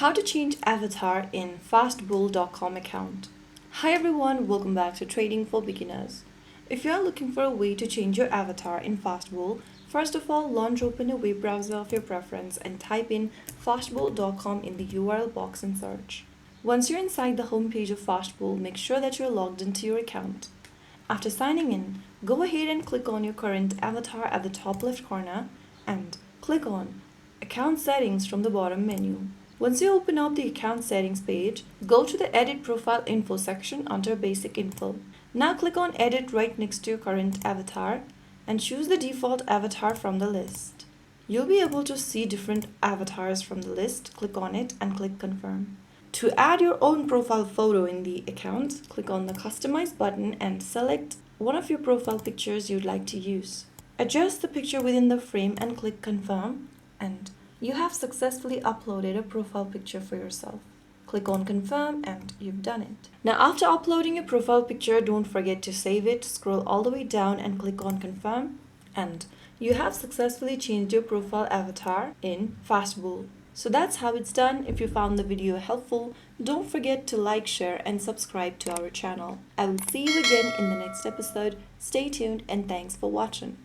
How to change avatar in FastBull.com account. Hi everyone, welcome back to Trading for Beginners. If you are looking for a way to change your avatar in FastBull, first of all, launch open a web browser of your preference and type in fastbull.com in the URL box and search. Once you're inside the homepage of FastBull, make sure that you're logged into your account. After signing in, go ahead and click on your current avatar at the top left corner and click on Account Settings from the bottom menu. Once you open up the account settings page, go to the Edit Profile Info section under Basic Info. Now click on Edit right next to your current avatar and choose the default avatar from the list. You'll be able to see different avatars from the list. Click on it and click Confirm. To add your own profile photo in the account, click on the Customize button and select one of your profile pictures you'd like to use. Adjust the picture within the frame and click Confirm, and you have successfully uploaded a profile picture for yourself. Click on Confirm and you've done it. Now after uploading your profile picture, don't forget to save it. Scroll all the way down and click on Confirm, and you have successfully changed your profile avatar in FastBull. So that's how it's done. If you found the video helpful, don't forget to like, share and subscribe to our channel. I will see you again in the next episode. Stay tuned and thanks for watching.